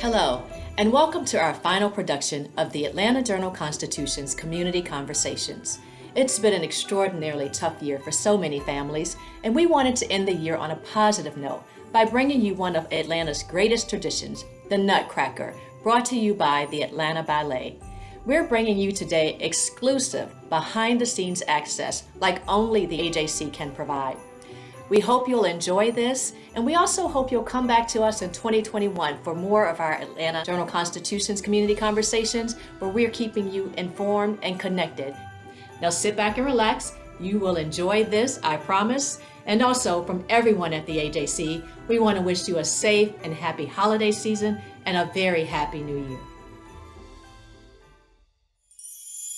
Hello, and welcome to our final production of the Atlanta Journal-Constitution's Community Conversations. It's been an extraordinarily tough year for so many families, and we wanted to end the year on a positive note by bringing you one of Atlanta's greatest traditions, the Nutcracker, brought to you by the Atlanta Ballet. We're bringing you today exclusive, behind-the-scenes access like only the AJC can provide. We hope you'll enjoy this, and we also hope you'll come back to us in 2021 for more of our Atlanta Journal-Constitution's community conversations, where we're keeping you informed and connected. Now sit back and relax. You will enjoy this, I promise. And also, from everyone at the AJC, we want to wish you a safe and happy holiday season and a very happy new year.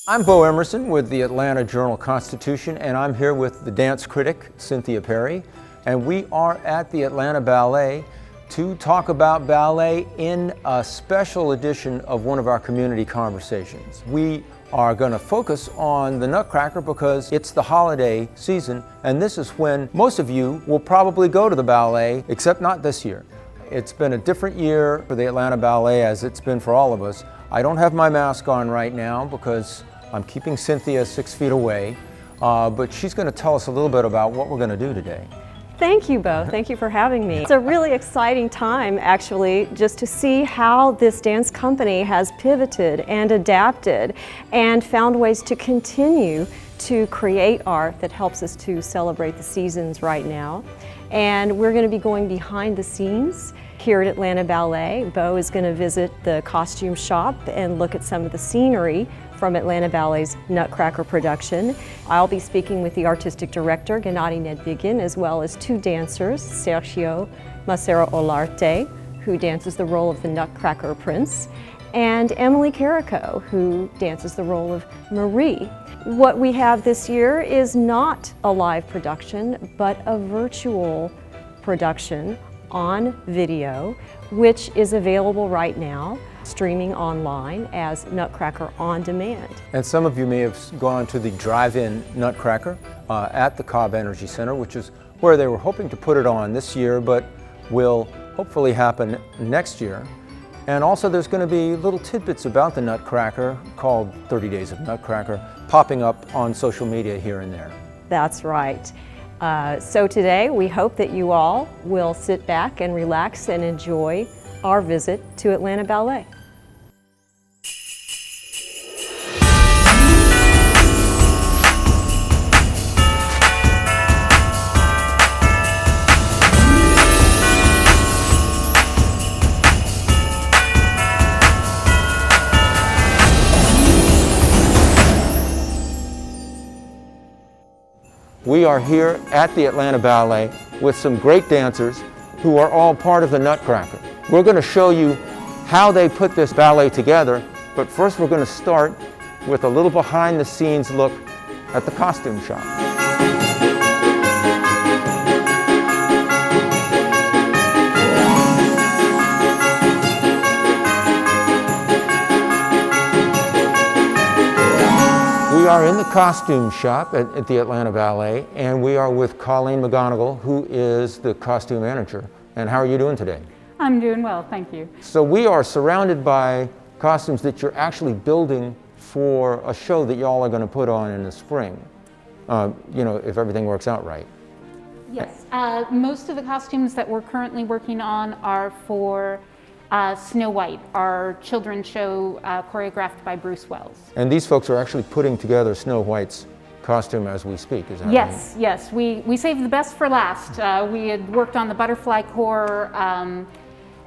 I'm Bo Emerson with the Atlanta Journal-Constitution, and I'm here with the dance critic, Cynthia Perry, and we are at the Atlanta Ballet to talk about ballet in a special edition of one of our community conversations. We are going to focus on the Nutcracker because it's the holiday season, and this is when most of you will probably go to the ballet, except not this year. It's been a different year for the Atlanta Ballet as it's been for all of us. I don't have my mask on right now because I'm keeping Cynthia 6 feet away, but she's going to tell us a little bit about what we're going to do today. Thank you, Bo. Thank you for having me. It's a really exciting time, actually, just to see how this dance company has pivoted and adapted and found ways to continue to create art that helps us to celebrate the seasons right now. And we're going to be going behind the scenes here at Atlanta Ballet. Bo is going to visit the costume shop and look at some of the scenery from Atlanta Ballet's Nutcracker production. I'll be speaking with the artistic director, Gennady Nedvigin, as well as two dancers, Sergio Macero Olarte, who dances the role of the Nutcracker Prince, and Emily Carrico, who dances the role of Marie. What we have this year is not a live production, but a virtual production on video, which is available right now, streaming online as Nutcracker On Demand. And some of you may have gone to the drive-in Nutcracker at the Cobb Energy Center, which is where they were hoping to put it on this year, but will hopefully happen next year. And also there's going to be little tidbits about the Nutcracker called 30 Days of Nutcracker popping up on social media here and there. That's right. So today we hope that you all will sit back and relax and enjoy our visit to Atlanta Ballet. We are here at the Atlanta Ballet with some great dancers who are all part of the Nutcracker. We're going to show you how they put this ballet together, but first we're going to start with a little behind the scenes look at the costume shop. We are in the costume shop at the Atlanta Ballet, and we are with Colleen McGonigal, who is the costume manager. And how are you doing today? I'm doing well, thank you. So we are surrounded by costumes that you're actually building for a show that y'all are going to put on in the spring, if everything works out right. Yes, most of the costumes that we're currently working on are for Snow White, our children's show choreographed by Bruce Wells. And these folks are actually putting together Snow White's costume as we speak, is that yes, right? Yes, we saved the best for last. We had worked on the butterfly corps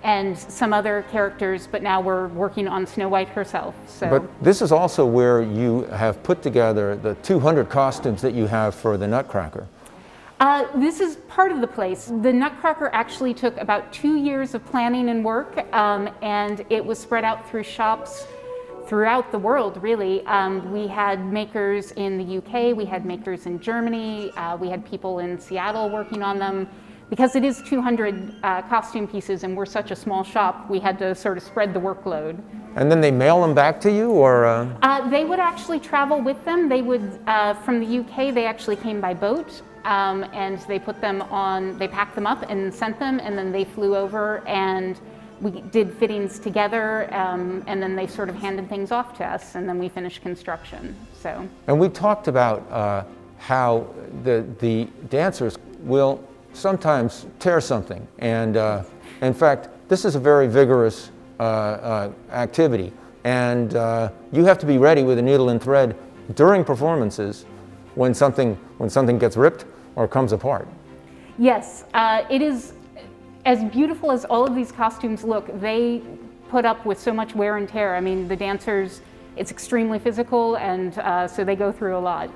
and some other characters, but now we're working on Snow White herself. So. But this is also where you have put together the 200 costumes that you have for the Nutcracker. This is part of the place. The Nutcracker actually took about 2 years of planning and work, and it was spread out through shops throughout the world, really. We had makers in the UK, we had makers in Germany, we had people in Seattle working on them. Because it is 200 costume pieces and we're such a small shop, we had to sort of spread the workload. And then they mail them back to you, or? They would actually travel with them. They would, from the UK, they actually came by boat. And they put them on, they packed them up and sent them, and then they flew over and we did fittings together, and then they sort of handed things off to us, and then we finished construction. So. And we talked about how the dancers will sometimes tear something, and in fact, this is a very vigorous activity, and you have to be ready with a needle and thread during performances when something gets ripped or comes apart. Yes, it is as beautiful as all of these costumes look. They put up with so much wear and tear. I mean, the dancers, it's extremely physical, and so they go through a lot.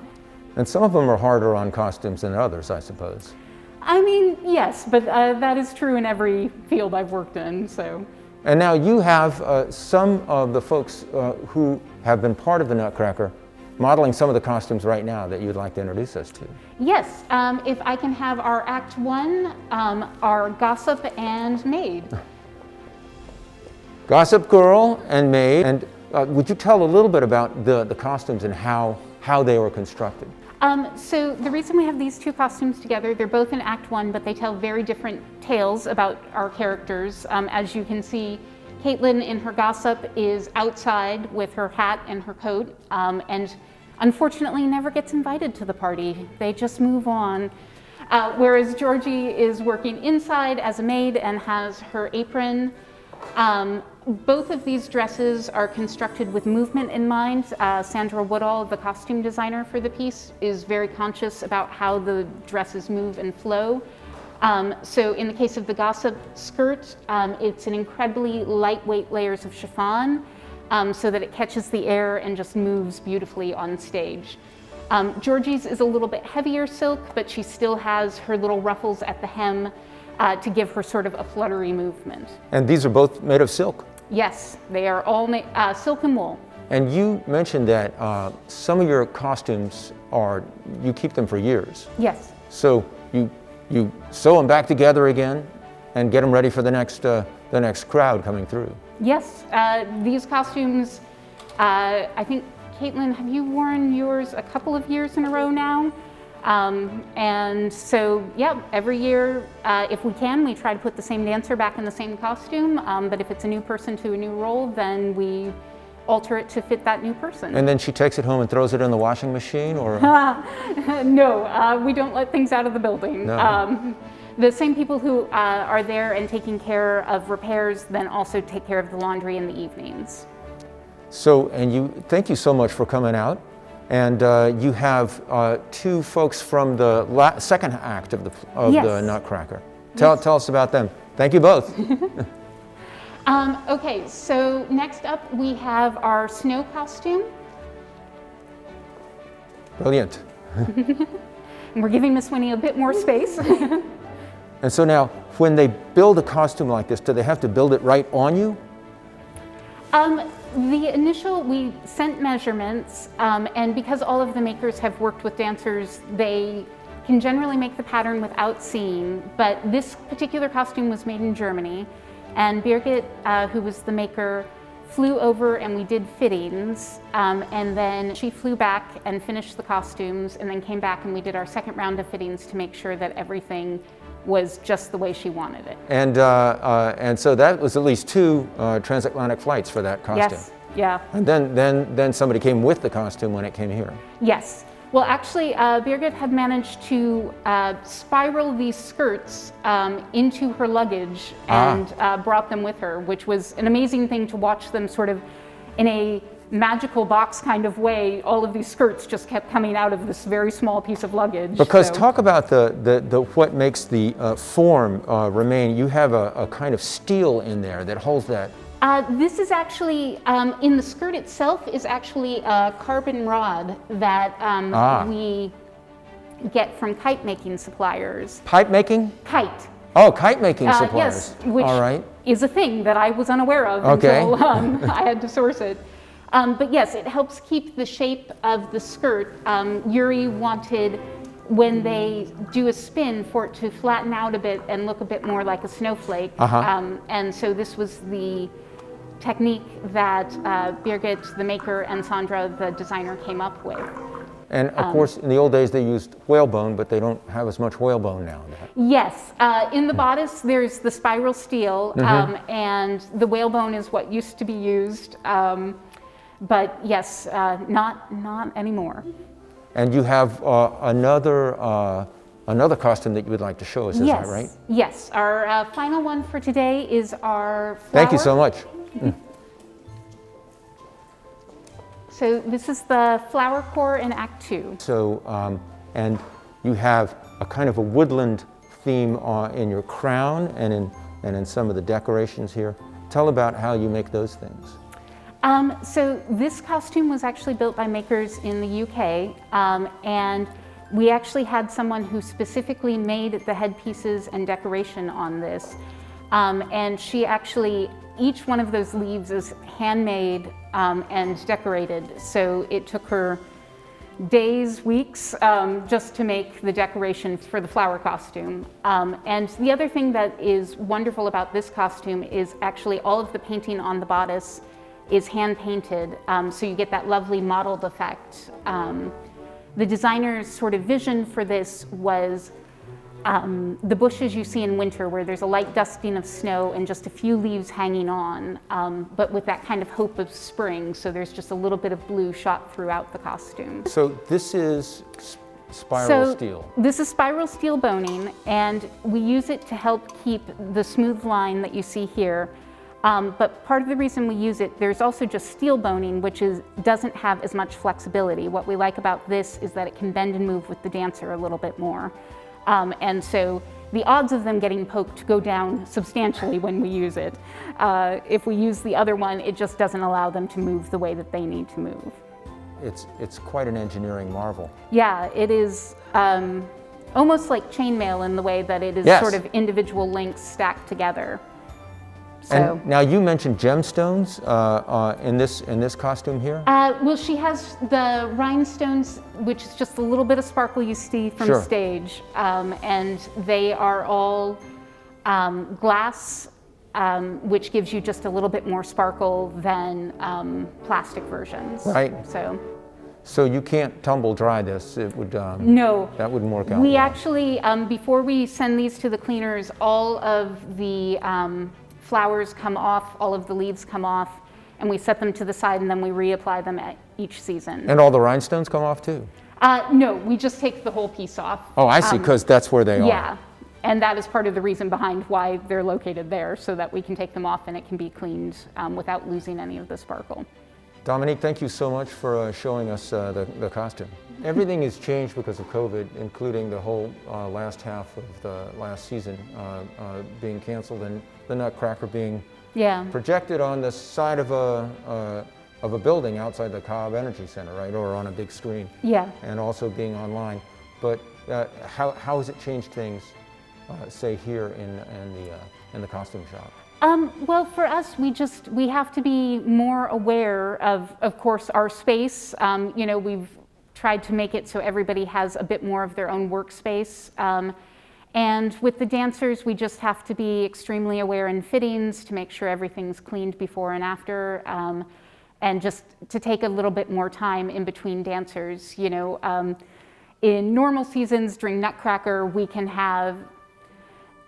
And some of them are harder on costumes than others, I suppose. I mean, yes, but that is true in every field I've worked in, so. And now you have some of the folks who have been part of the Nutcracker modeling some of the costumes right now that you'd like to introduce us to. Yes, if I can have our Act 1, our Gossip and Maid. Gossip Girl and Maid, and would you tell a little bit about the costumes and how they were constructed? So the reason we have these two costumes together, they're both in Act 1, but they tell very different tales about our characters. As you can see, Caitlin in her Gossip is outside with her hat and her coat, and unfortunately never gets invited to the party. They just move on. Whereas Georgie is working inside as a maid and has her apron. Both of these dresses are constructed with movement in mind. Sandra Woodall, the costume designer for the piece, is very conscious about how the dresses move and flow. So in the case of the Gossip skirt, it's an incredibly lightweight layers of chiffon so that it catches the air and just moves beautifully on stage. Georgie's is a little bit heavier silk, but she still has her little ruffles at the hem to give her sort of a fluttery movement. And these are both made of silk? Yes, they are all silk and wool. And you mentioned that some of your costumes you keep them for years. Yes. So you sew them back together again and get them ready for the next crowd coming through. Yes, these costumes, I think, Caitlin, have you worn yours a couple of years in a row now? And so, yeah, every year, if we can, we try to put the same dancer back in the same costume, but if it's a new person to a new role, then we alter it to fit that new person. And then she takes it home and throws it in the washing machine, or? No, we don't let things out of the building. No. The same people who are there and taking care of repairs then also take care of the laundry in the evenings. So, and thank you so much for coming out. And you have two folks from the second act of Yes. the Nutcracker. Tell us about them. Thank you both. Okay, so next up we have our snow costume. Brilliant. And we're giving Miss Winnie a bit more space. And so now, when they build a costume like this, do they have to build it right on you? We sent measurements, and because all of the makers have worked with dancers, they can generally make the pattern without seeing, but this particular costume was made in Germany, and Birgit, who was the maker, flew over and we did fittings, and then she flew back and finished the costumes, and then came back and we did our second round of fittings to make sure that everything was just the way she wanted it. And so that was at least two transatlantic flights for that costume. Yes, yeah. And then somebody came with the costume when it came here. Yes. Well, actually, Birgit had managed to spiral these skirts into her luggage and brought them with her, which was an amazing thing to watch them sort of in a magical box kind of way. All of these skirts just kept coming out of this very small piece of luggage. Because talk about the what makes the form remain. You have a kind of steel in there that holds that. This is actually, in the skirt itself, is actually a carbon rod that we get from kite making suppliers. Pipe making? Kite. Oh, kite making suppliers. Yes, which all right. is a thing that I was unaware of until I had to source it. But yes, it helps keep the shape of the skirt. Yuri wanted, when they do a spin, for it to flatten out a bit and look a bit more like a snowflake. And so this was the technique that Birgit, the maker, and Sandra, the designer, came up with. And of course, in the old days, they used whalebone, but they don't have as much whalebone now. Yes, in the bodice, there's the spiral steel, and the whalebone is what used to be used. But yes, not anymore. And you have another costume that you would like to show us, is that right? Yes, our final one for today is our flower. Thank you so much. So this is the flower core in Act 2. So, and you have a kind of a woodland theme in your crown and in some of the decorations here. Tell about how you make those things. So this costume was actually built by makers in the UK, and we actually had someone who specifically made the headpieces and decoration on this. And she actually, each one of those leaves is handmade and decorated. So it took her days, weeks, just to make the decoration for the flower costume. And the other thing that is wonderful about this costume is actually all of the painting on the bodice is hand painted, so you get that lovely mottled effect. The designer's sort of vision for this was the bushes you see in winter where there's a light dusting of snow and just a few leaves hanging on, but with that kind of hope of spring, so there's just a little bit of blue shot throughout the costume. So this is spiral steel. This is spiral steel boning, and we use it to help keep the smooth line that you see here. But part of the reason we use it, there's also just steel boning, which doesn't have as much flexibility. What we like about this is that it can bend and move with the dancer a little bit more. And so the odds of them getting poked go down substantially when we use it. If we use the other one, it just doesn't allow them to move the way that they need to move. It's quite an engineering marvel. Yeah, it is almost like chainmail in the way that it is sort of individual links stacked together. So. And now you mentioned gemstones in this costume here? Well, she has the rhinestones, which is just a little bit of sparkle you see from stage, and they are all glass, which gives you just a little bit more sparkle than plastic versions. Right. So you can't tumble dry this. It would no. That wouldn't work out. We well. actually, before we send these to the cleaners, all of the flowers come off, all of the leaves come off, and we set them to the side, and then we reapply them at each season. And all the rhinestones come off too? No, we just take the whole piece off. Oh, I see, because that's where they are. Yeah, and that is part of the reason behind why they're located there, so that we can take them off and it can be cleaned without losing any of the sparkle. Dominique, thank you so much for showing us the costume. Everything has changed because of COVID, including the whole last half of the last season being canceled and the Nutcracker being projected on the side of a building outside the Cobb Energy Center, right, or on a big screen. Yeah. And also being online. But how has it changed things, say here in the costume shop? Well, for us, we have to be more aware of course, our space. You know, we've tried to make it so everybody has a bit more of their own workspace. And with the dancers, we just have to be extremely aware in fittings to make sure everything's cleaned before and after, and just to take a little bit more time in between dancers. You know, in normal seasons during Nutcracker, we can have,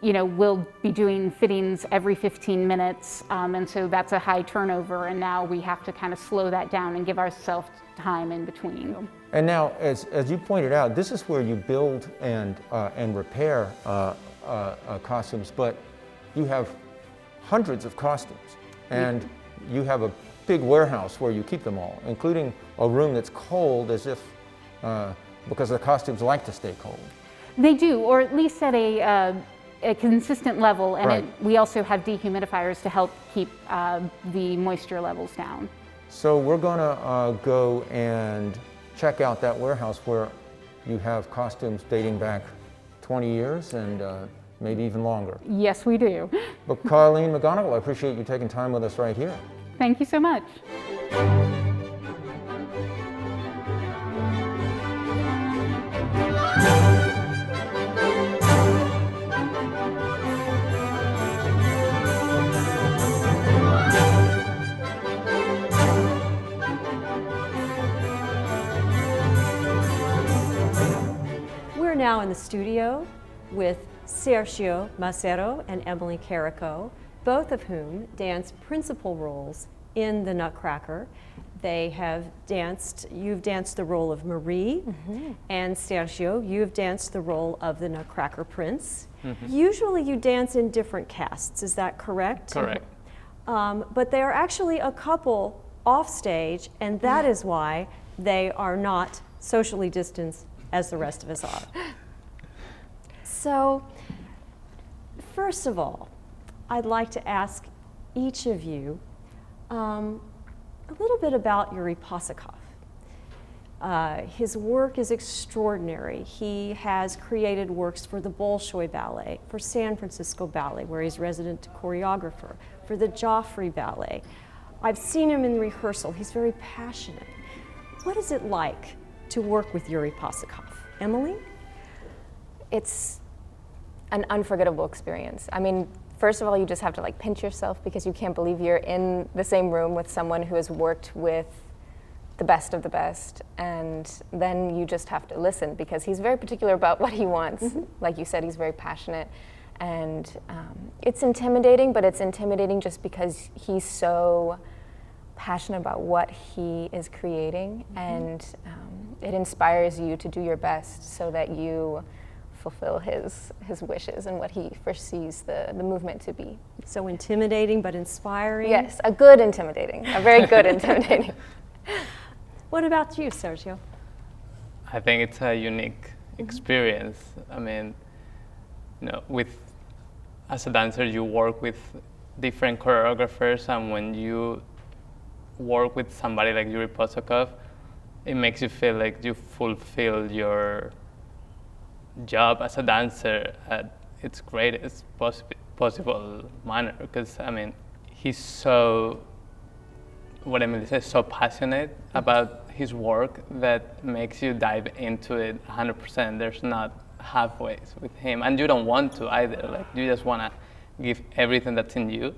you know, we'll be doing fittings every 15 minutes, and so that's a high turnover, and now we have to kind of slow that down and give ourselves time in between. And now, as you pointed out, this is where you build and repair costumes, but you have hundreds of costumes, and you have a big warehouse where you keep them all, including a room that's cold as if, because the costumes like to stay cold. They do, or at least at a consistent level, and we also have dehumidifiers to help keep the moisture levels down. So we're going to go and check out that warehouse where you have costumes dating back 20 years and maybe even longer. Yes, we do. But Colleen McGonigal, I appreciate you taking time with us right here. Thank you so much. are now in the studio with Sergio Macero and Emily Carrico, both of whom dance principal roles in the Nutcracker. They have danced, you've danced the role of Marie, and Sergio, you've danced the role of the Nutcracker Prince. Usually you dance in different casts, is that correct? Correct. But they are actually a couple off stage, and that is why they are not socially distanced as the rest of us are. So, first of all, I'd like to ask each of you a little bit about Yuri Pasikov. His work is extraordinary. He has created works for the Bolshoi Ballet, for San Francisco Ballet, where he's resident choreographer, for the Joffrey Ballet. I've seen him in rehearsal. He's very passionate. What is it like to work with Yuri Pasikov? Emily? It's an unforgettable experience. I mean, first of all, you just have to like pinch yourself because you can't believe you're in the same room with someone who has worked with the best of the best, and then you just have to listen because he's very particular about what he wants. Like you said, he's very passionate, and it's intimidating, but it's intimidating just because he's so passionate about what he is creating, and it inspires you to do your best so that you fulfill his wishes and what he foresees the movement to be. So intimidating but inspiring? Yes, a good intimidating, a very good intimidating. What about you, Sergio? I think it's a unique experience. I mean, you know, as a dancer, you work with different choreographers, and when you work with somebody like Yuri Pasikov, it makes you feel like you fulfill your job as a dancer at its greatest possible manner. Because I mean, he's so, what Emily says, so passionate about his work that makes you dive into it 100%. There's not halfways with him, and you don't want to either. Like, you just want to give everything that's in you.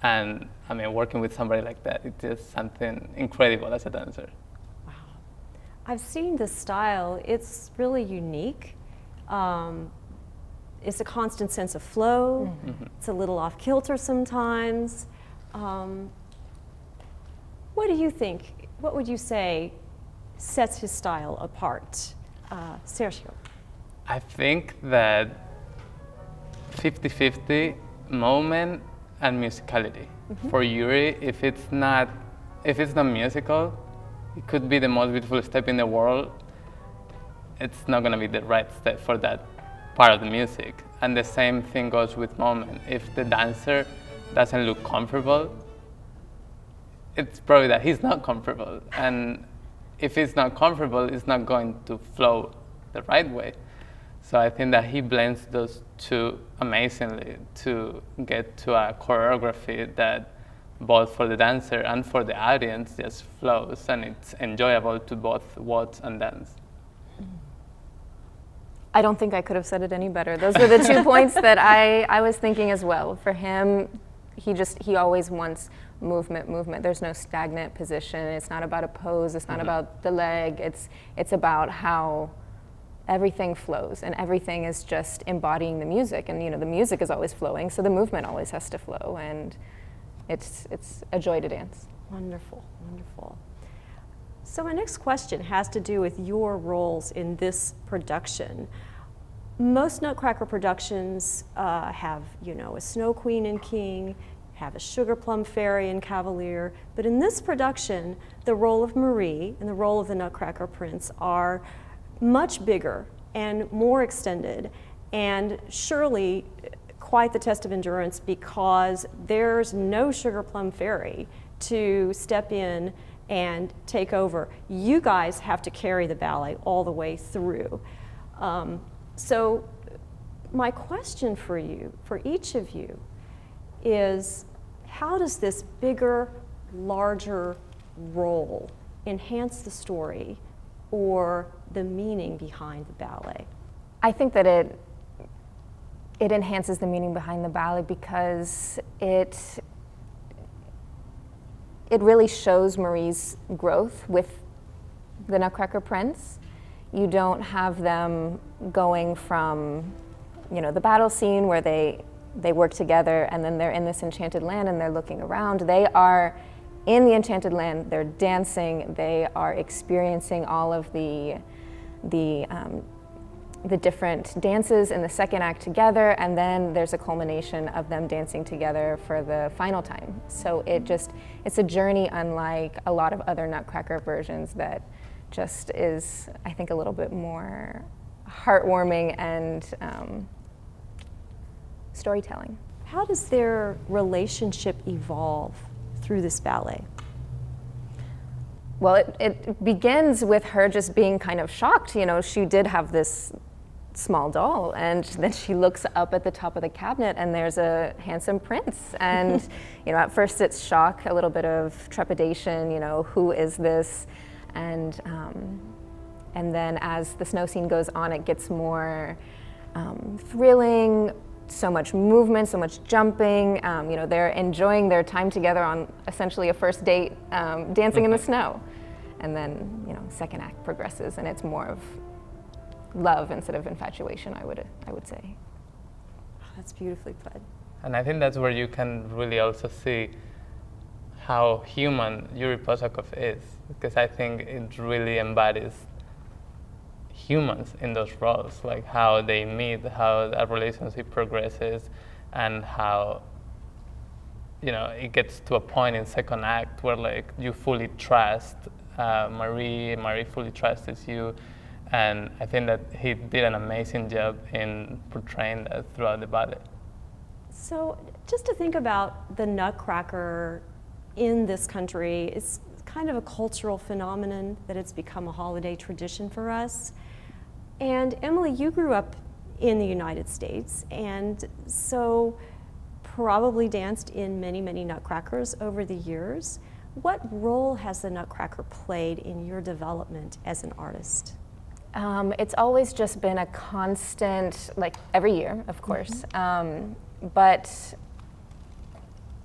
And I mean, working with somebody like that, it's just something incredible as a dancer. Wow. I've seen this style. It's really unique. It's a constant sense of flow. It's a little off kilter sometimes. What do you think? What would you say sets his style apart? Sergio? I think that 50-50 moment and musicality. For Yuri, if it's not musical, it could be the most beautiful step in the world. It's not going to be the right step for that part of the music. And the same thing goes with moment. If the dancer doesn't look comfortable, it's probably that he's not comfortable. And if he's not comfortable, it's not going to flow the right way. So I think that he blends those two amazingly to get to a choreography that both for the dancer and for the audience just flows, and it's enjoyable to both watch and dance. I don't think I could have said it any better. Those were the 2 points that I was thinking as well. For him, he always wants movement. There's no stagnant position. It's not about a pose. It's not about the leg. It's about how everything flows, and everything is just embodying the music. And you know, the music is always flowing, so the movement always has to flow, and it's a joy to dance. Wonderful, wonderful. So my next question has to do with your roles in this production. Most Nutcracker productions have, you know, a Snow Queen and King, have a Sugar Plum Fairy and Cavalier, but in this production, the role of Marie and the role of the Nutcracker Prince are much bigger and more extended, and surely quite the test of endurance because there's no Sugar Plum Fairy to step in and take over. You guys have to carry the ballet all the way through. So my question for you, for each of you, is how does this bigger, larger role enhance the story or the meaning behind the ballet? I think that it enhances the meaning behind the ballet because it really shows Marie's growth with the Nutcracker Prince. You don't have them going from, the battle scene where they work together and then they're in this enchanted land and they're looking around. They are in the enchanted land, they're dancing, they are experiencing all of the different dances in the second act together, and then there's a culmination of them dancing together for the final time. So it's a journey unlike a lot of other Nutcracker versions that just is, I think, a little bit more heartwarming and storytelling. How does their relationship evolve through this ballet? Well, it begins with her just being kind of shocked. She did have this small doll, and then she looks up at the top of the cabinet and there's a handsome prince. And at first it's shock, a little bit of trepidation, who is this? And then as the snow scene goes on, it gets more thrilling, so much movement, so much jumping. They're enjoying their time together on essentially a first date, dancing in the snow. And then, second act progresses and it's more of love instead of infatuation, I would say. Oh, that's beautifully put. And I think that's where you can really also see how human Yuri Pasikov is, because I think it really embodies humans in those roles, like how they meet, how that relationship progresses, and how it gets to a point in second act where you fully trust Marie fully trusts you. And I think that he did an amazing job in portraying that throughout the ballet. So just to think about the Nutcracker in this country, it's kind of a cultural phenomenon that it's become a holiday tradition for us. And Emily, you grew up in the United States, and so probably danced in many, many Nutcrackers over the years. What role has the Nutcracker played in your development as an artist? It's always just been a constant, every year, of course, but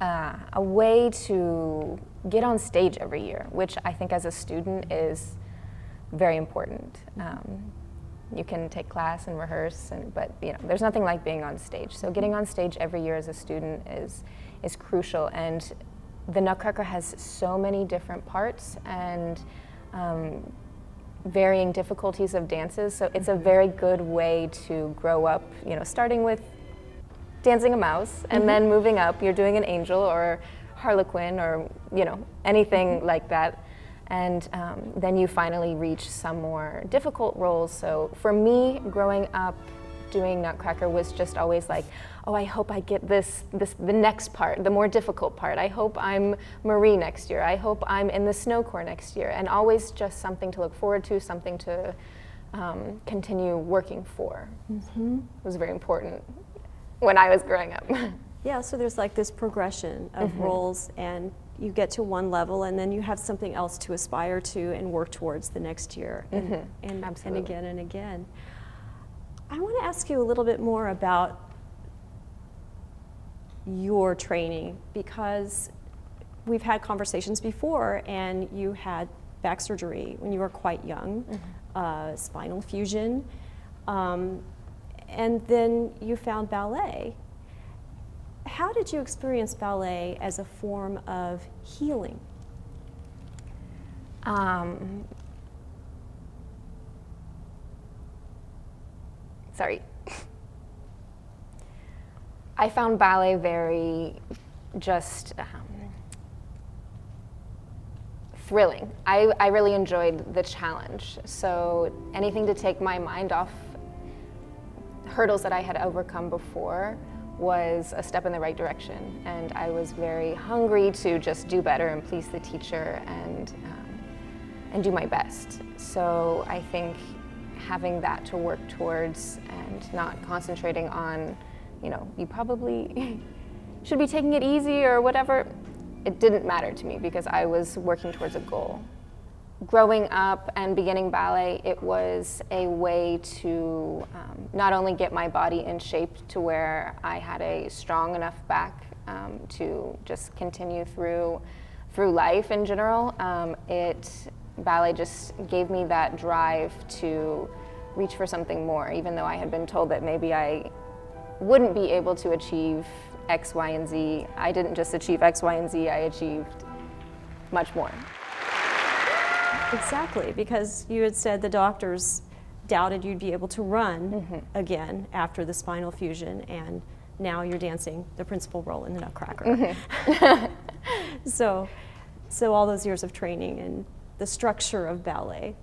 a way to get on stage every year, which I think as a student is very important. You can take class and rehearse, but there's nothing like being on stage. So getting on stage every year as a student is crucial, and the Nutcracker has so many different parts and varying difficulties of dances, so it's a very good way to grow up, starting with dancing a mouse and then moving up, you're doing an angel or harlequin or anything like that, and then you finally reach some more difficult roles. So for me, growing up doing Nutcracker was just always oh, I hope I get the next part, the more difficult part. I hope I'm Marie next year. I hope I'm in the Snow Corps next year. And always just something to look forward to, something to continue working for. It was very important when I was growing up. Yeah, so there's this progression of roles, and you get to one level and then you have something else to aspire to and work towards the next year, and again and again. I want to ask you a little bit more about your training, because we've had conversations before and you had back surgery when you were quite young, spinal fusion, and then you found ballet. How did you experience ballet as a form of healing? Sorry. I found ballet very just thrilling. I really enjoyed the challenge. So anything to take my mind off hurdles that I had overcome before was a step in the right direction. And I was very hungry to just do better and please the teacher and do my best. So I think having that to work towards and not concentrating on, you probably should be taking it easy or whatever, it didn't matter to me because I was working towards a goal. Growing up and beginning ballet, it was a way to not only get my body in shape to where I had a strong enough back to just continue through life in general, it ballet just gave me that drive to reach for something more, even though I had been told that maybe I wouldn't be able to achieve X, Y, and Z. I didn't just achieve X, Y, and Z, I achieved much more. Exactly, because you had said the doctors doubted you'd be able to run again after the spinal fusion, and now you're dancing the principal role in the Nutcracker. So all those years of training and the structure of ballet.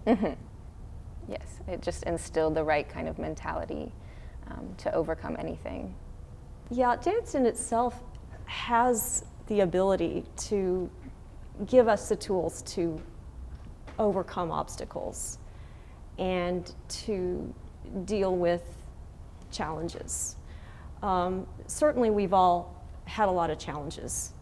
Yes, it just instilled the right kind of mentality to overcome anything. Yeah, dance in itself has the ability to give us the tools to overcome obstacles and to deal with challenges. Certainly we've all had a lot of challenges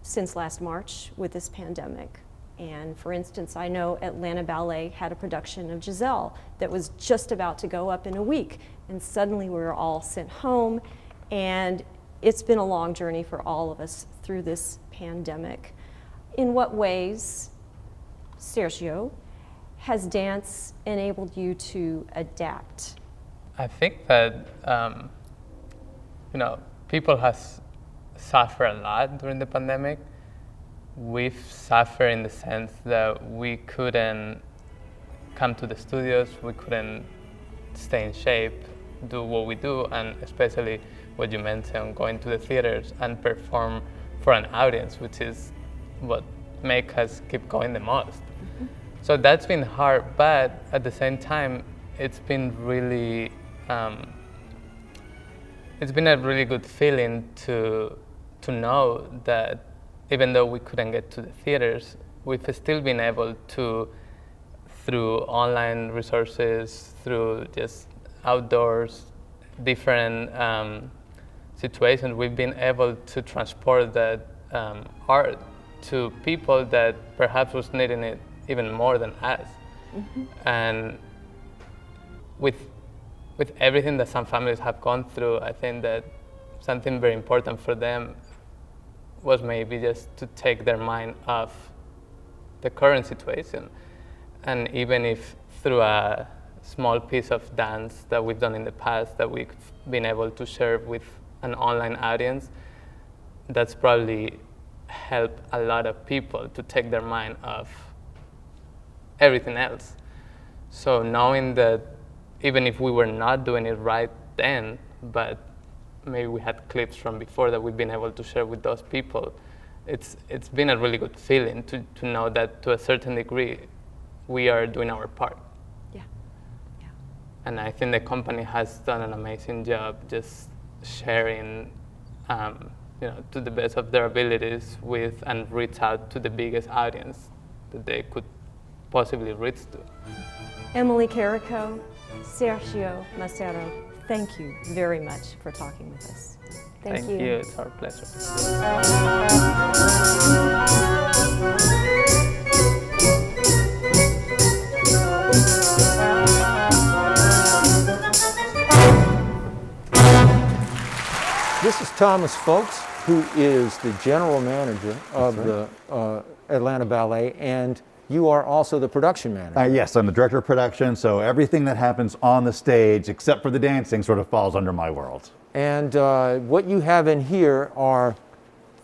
since last March with this pandemic. And for instance, I know Atlanta Ballet had a production of Giselle that was just about to go up in a week, and suddenly we were all sent home, and it's been a long journey for all of us through this pandemic. In what ways, Sergio, has dance enabled you to adapt? I think that people has suffered a lot during the pandemic. We've suffered in the sense that we couldn't come to the studios, we couldn't stay in shape, do what we do, and especially what you mentioned, going to the theaters and perform for an audience, which is what makes us keep going the most. So that's been hard, but at the same time, it's been really, it's been a really good feeling to know that even though we couldn't get to the theaters, we've still been able to, through online resources, through just outdoors, different situations, we've been able to transport that art to people that perhaps was needing it even more than us. And with everything that some families have gone through, I think that something very important for them was maybe just to take their mind off the current situation. And even if through a small piece of dance that we've done in the past that we've been able to share with an online audience, that's probably helped a lot of people to take their mind off everything else. So knowing that even if we were not doing it right then, but maybe we had clips from before that we've been able to share with those people, it's been a really good feeling to know that to a certain degree we are doing our part. Yeah. And I think the company has done an amazing job just sharing to the best of their abilities with and reach out to the biggest audience that they could possibly reach to. Emily Carrico, Sergio Macero, thank you very much for talking with us. Thank you. It's our pleasure. This is Thomas Folks, who is the general manager of the Atlanta Ballet, and you are also the production manager. Yes, I'm the director of production, so everything that happens on the stage, except for the dancing, sort of falls under my world. And what you have in here are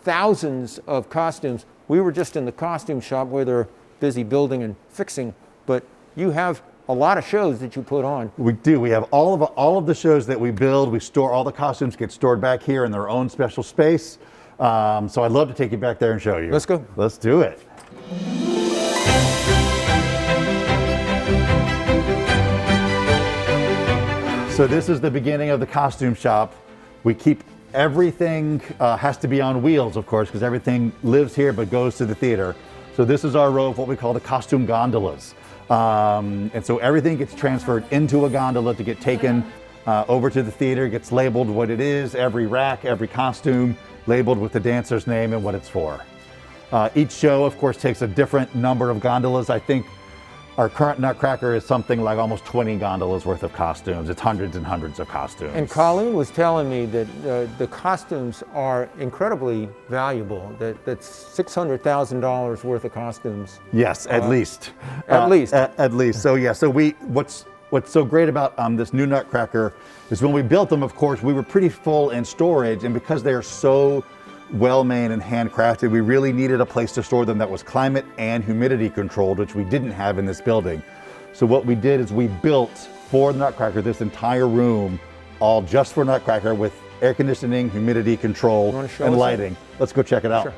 thousands of costumes. We were just in the costume shop where they're busy building and fixing, but you have a lot of shows that you put on. We do. We have all of the shows that we build. We store all the costumes, get stored back here in their own special space. So I'd love to take you back there and show you. Let's go. Let's do it. So this is the beginning of the costume shop. We keep everything, has to be on wheels, of course, because everything lives here but goes to the theater. So this is our row of what we call the costume gondolas. And so everything gets transferred into a gondola to get taken over to the theater, gets labeled what it is, every rack, every costume, labeled with the dancer's name and what it's for. Each show, of course, takes a different number of gondolas. I think Our current Nutcracker is something like almost 20 gondolas worth of costumes. It's hundreds and hundreds of costumes. And Colleen was telling me that the costumes are incredibly valuable, that's $600,000 worth of costumes. Yes, at least. At least. At least. So yeah, so what's so great about this new Nutcracker is when we built them, of course, we were pretty full in storage, and because they are so well-made and handcrafted, we really needed a place to store them that was climate and humidity controlled, which we didn't have in this building. So what we did is we built for the Nutcracker this entire room, all just for Nutcracker, with air conditioning, humidity control, and lighting. Let's go check it out. Sure.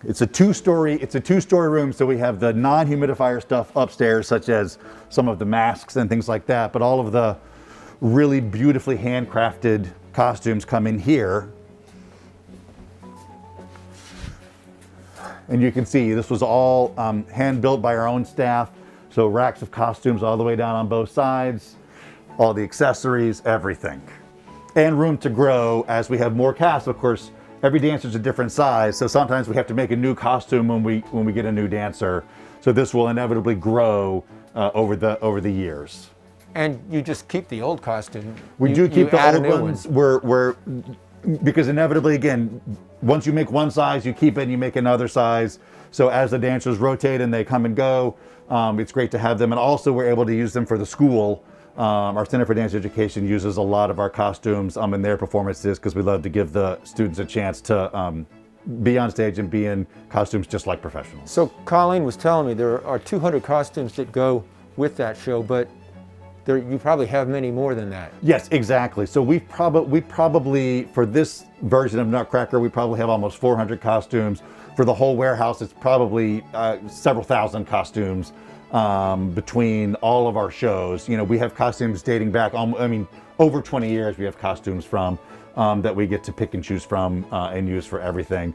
It's a two-story room, so we have the non-humidifier stuff upstairs, such as some of the masks and things like that, but all of the really beautifully handcrafted costumes come in here. And you can see this was all hand built by our own staff. So racks of costumes all the way down on both sides, all the accessories, everything. And room to grow as we have more cast. Of course, every dancer's a different size. So sometimes we have to make a new costume when we get a new dancer. So this will inevitably grow over the years. And you just keep the old costume. We do keep the old ones. Because inevitably, again, once you make one size, you keep it and you make another size. So as the dancers rotate and they come and go, it's great to have them. And also we're able to use them for the school. Our Center for Dance Education uses a lot of our costumes in their performances because we love to give the students a chance to be on stage and be in costumes just like professionals. So Colleen was telling me there are 200 costumes that go with that show, but you probably have many more than that. Yes, exactly. So we probably, for this version of Nutcracker, we probably have almost 400 costumes. For the whole warehouse, it's probably several thousand costumes between all of our shows. You know, we have costumes dating back, over 20 years we have costumes from that we get to pick and choose from and use for everything.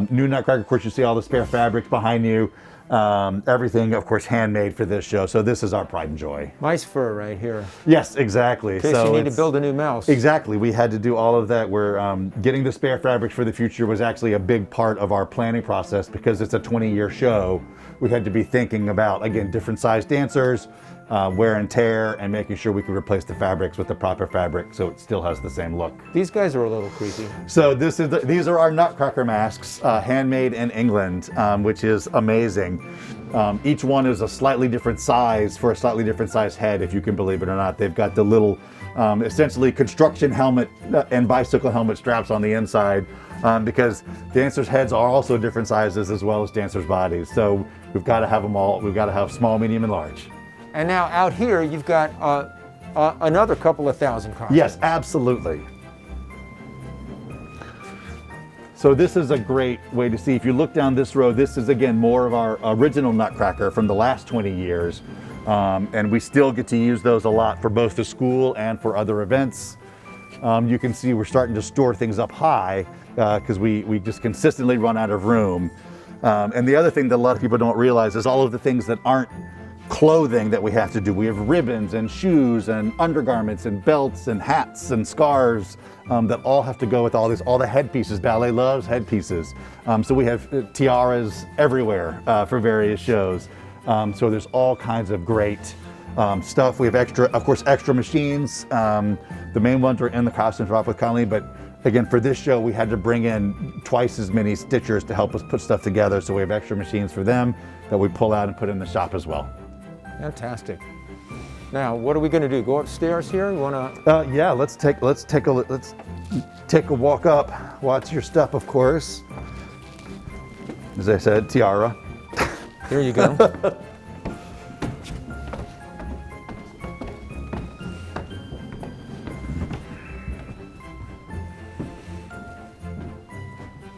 New Nutcracker, of course, you see all the spare fabrics behind you. Everything, of course, handmade for this show. So this is our pride and joy. Mice fur right here. Yes, exactly. In case you need to build a new mouse. Exactly. We had to do all of that. We're getting the spare fabrics for the future was actually a big part of our planning process because it's a 20-year show. We had to be thinking about, again, different size dancers, wear and tear, and making sure we could replace the fabrics with the proper fabric so it still has the same look. These guys are a little creepy. So these are our Nutcracker masks, handmade in England, which is amazing. Each one is a slightly different size for a slightly different size head, if you can believe it or not. They've got the little, essentially construction helmet and bicycle helmet straps on the inside because dancers' heads are also different sizes as well as dancers' bodies. So we've got to have them all. We've got to have small, medium, and large. And now out here, you've got another couple of thousand costumes. Yes, absolutely. So this is a great way to see. If you look down this row, this is again more of our original Nutcracker from the last 20 years. And we still get to use those a lot for both the school and for other events. You can see we're starting to store things up high because we just consistently run out of room. And the other thing that a lot of people don't realize is all of the things that aren't clothing that we have to do. We have ribbons and shoes and undergarments and belts and hats and scarves that all have to go with all the headpieces. Ballet loves headpieces. So we have tiaras everywhere for various shows. So there's all kinds of great stuff. We have extra machines. The main ones are in the costume shop with Colleen, but again, for this show, we had to bring in twice as many stitchers to help us put stuff together. So we have extra machines for them that we pull out and put in the shop as well. Fantastic. Now, what are we going to do? Go upstairs here? You want to? Yeah, let's take a walk up. Watch your step, of course. As I said, tiara. There you go.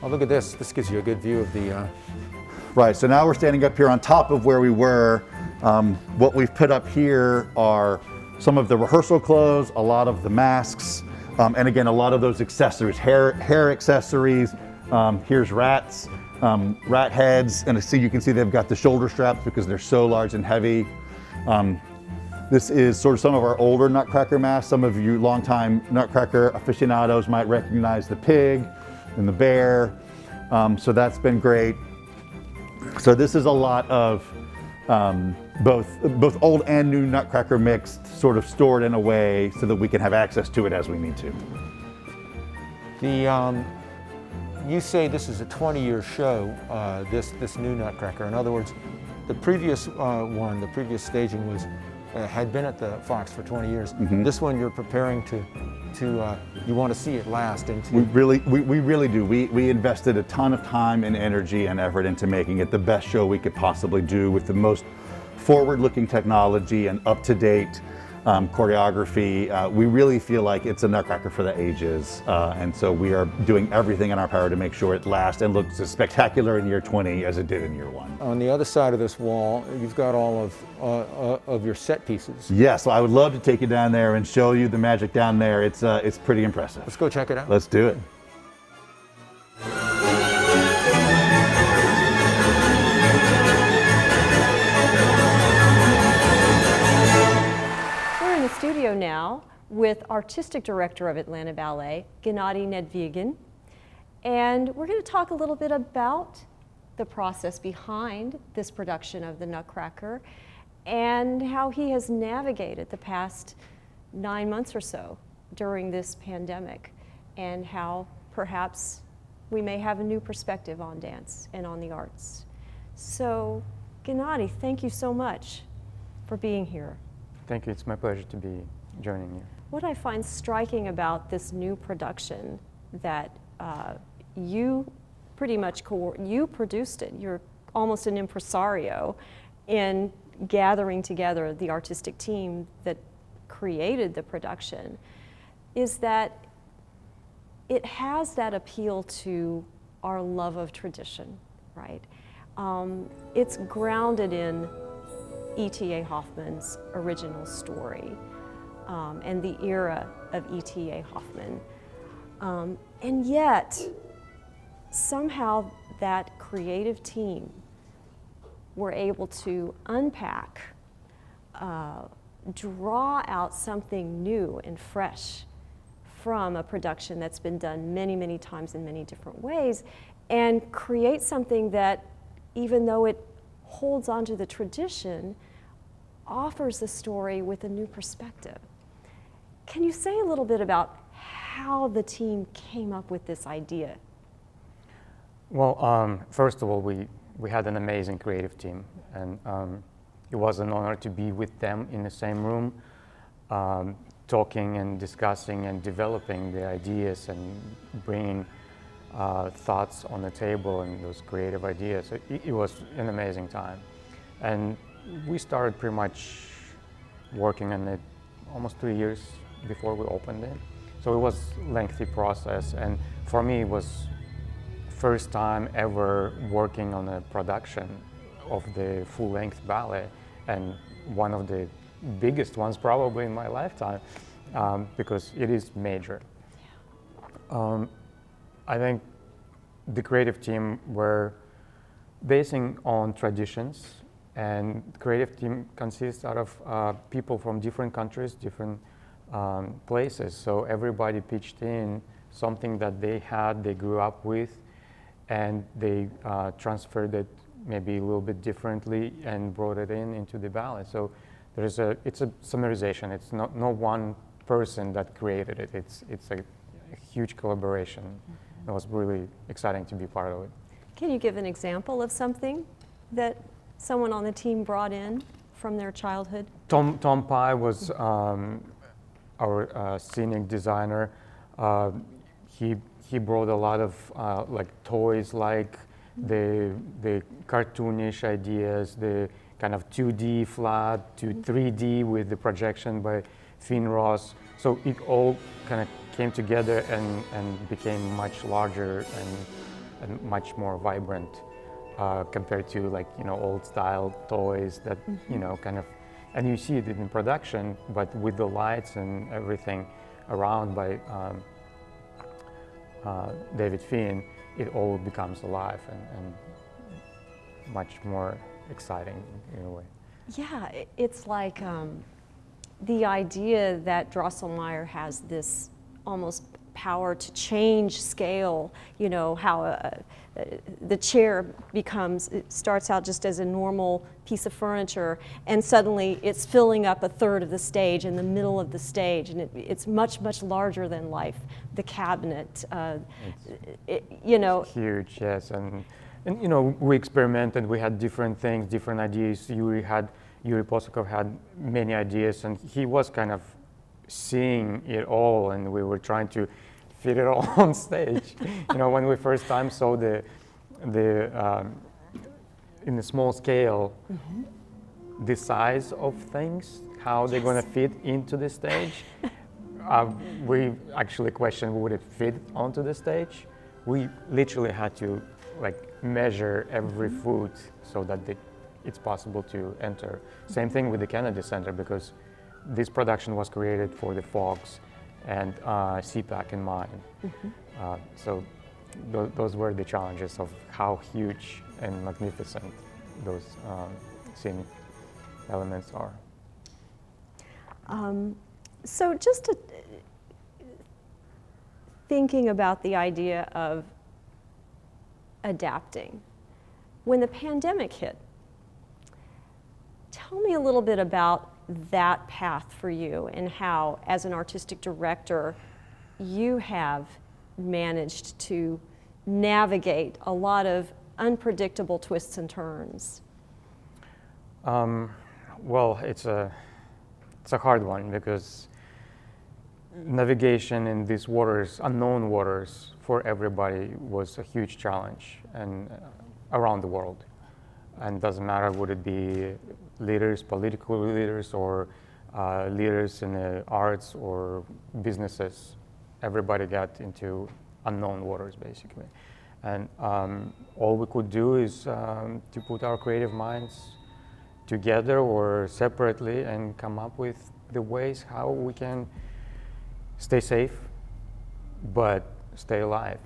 Oh, look at this. This gives you a good view of the... Right, so now we're standing up here on top of where we were. What we've put up here are some of the rehearsal clothes, a lot of the masks, and again, a lot of those accessories, hair accessories. Here's rats, rat heads, and so you can see they've got the shoulder straps because they're so large and heavy. This is sort of some of our older Nutcracker masks. Some of you longtime Nutcracker aficionados might recognize the pig and the bear. So that's been great. So this is a lot of both old and new Nutcracker mixed, sort of stored in a way so that we can have access to it as we need to. You say this is a 20-year show, this new Nutcracker. In other words, the previous the previous staging was had been at the Fox for 20 years. This one you're preparing to you want to see it last. We really do. We invested a ton of time and energy and effort into making it the best show we could possibly do, with the most forward-looking technology and up-to-date choreography. We really feel like it's a Nutcracker for the ages, and so we are doing everything in our power to make sure it lasts and looks as spectacular in year 20 as it did in year 1. On the other side of this wall, you've got all of your set pieces. Yes, well, I would love to take you down there and show you the magic down there. It's pretty impressive. Let's go check it out. Let's do it. Studio now with Artistic Director of Atlanta Ballet, Gennady Nedvigin. And we're going to talk a little bit about the process behind this production of the Nutcracker and how he has navigated the past 9 months or so during this pandemic, and how perhaps we may have a new perspective on dance and on the arts. So, Gennady, thank you so much for being here. Thank you. It's my pleasure to be joining you. What I find striking about this new production that you pretty much you produced it. You're almost an impresario in gathering together the artistic team that created the production, is that it has that appeal to our love of tradition, right? It's grounded in E.T.A. Hoffman's original story and the era of E.T.A. Hoffman. And yet, somehow that creative team were able to unpack, draw out something new and fresh from a production that's been done many, many times in many different ways, and create something that, even though it holds on to the tradition, offers the story with a new perspective. Can you say a little bit about how the team came up with this idea? Well, first of all, we had an amazing creative team, and it was an honor to be with them in the same room, talking and discussing and developing the ideas and bringing thoughts on the table and those creative ideas. It was an amazing time. And we started pretty much working on it almost 3 years before we opened it. So it was a lengthy process, and for me it was first time ever working on a production of the full-length ballet, and one of the biggest ones probably in my lifetime, because it is major. I think the creative team were basing on traditions, and the creative team consists out of people from different countries, different places. So everybody pitched in something that they had, they grew up with, and they transferred it maybe a little bit differently and brought it into the ballet. So it's a summarization. It's not no one person that created it. It's a huge collaboration. It was really exciting to be part of it. Can you give an example of something that someone on the team brought in from their childhood? Tom Pye was our scenic designer. He brought a lot of like toys, like the cartoonish ideas, the kind of 2D flat to 3D with the projection by Finn Ross. So it all kind of came together and became much larger and much more vibrant compared to, like, old style toys that kind of, and you see it in production, but with the lights and everything around by David Finn, it all becomes alive and much more exciting in a way. Yeah, it's like the idea that Drosselmeyer has this almost power to change scale, you know, how the chair becomes, it starts out just as a normal piece of furniture, and suddenly it's filling up a third of the stage, in the middle of the stage, and it's much, much larger than life. The cabinet, you know. Huge, yes, and you know, we experimented, we had different things, different ideas. Yuri Pasikov had many ideas, and he was kind of seeing it all, and we were trying to fit it all on stage. You know, when we first time saw the in the small scale, the size of things, how they're going to fit into the stage. We actually questioned, would it fit onto the stage? We literally had to measure every foot so that it's possible to enter. Same thing with the Kennedy Center, because this production was created for the Fox and CPAC in mind. So those were the challenges of how huge and magnificent those scenic elements are. So just thinking about the idea of adapting. When the pandemic hit, tell me a little bit about that path for you and how, as an artistic director, you have managed to navigate a lot of unpredictable twists and turns. Well, it's a hard one, because navigation in these waters, unknown waters, for everybody was a huge challenge, and around the world. And doesn't matter, would it be leaders, political leaders, or leaders in the arts or businesses, everybody got into unknown waters, basically. And all we could do is to put our creative minds together or separately and come up with the ways how we can stay safe, but stay alive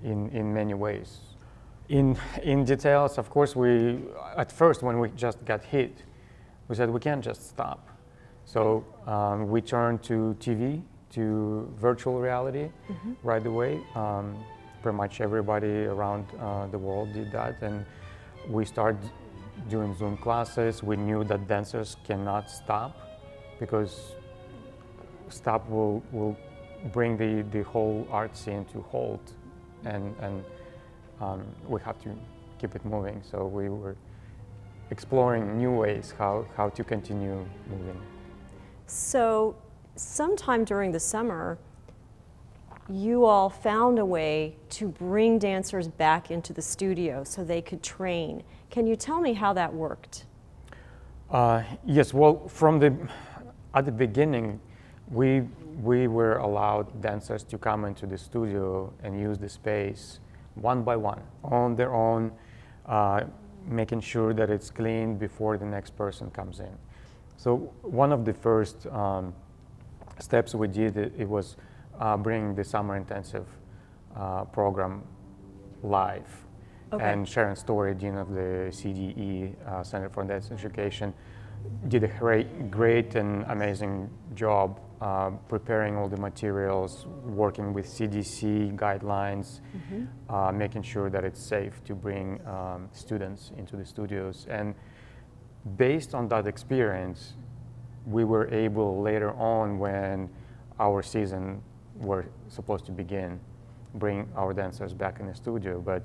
in many ways. In details, of course, at first when we just got hit, we said we can't just stop. So we turned to TV, to virtual reality right away. Pretty much everybody around the world did that, and we started doing Zoom classes. We knew that dancers cannot stop, because stop will bring the whole art scene to halt, and we have to keep it moving. So we were exploring new ways how to continue moving. So sometime during the summer, you all found a way to bring dancers back into the studio so they could train. Can you tell me how that worked? Yes, well, at the beginning, we were allowed dancers to come into the studio and use the space one by one, on their own, making sure that it's clean before the next person comes in. So one of the first steps we did, it was bringing the summer intensive program live. Okay. And Sharon Story, Dean of the CDE, Center for Dance Education, did a great and amazing job preparing all the materials, working with CDC guidelines, making sure that it's safe to bring students into the studios. And based on that experience, we were able later on, when our season were supposed to begin, bring our dancers back in the studio. But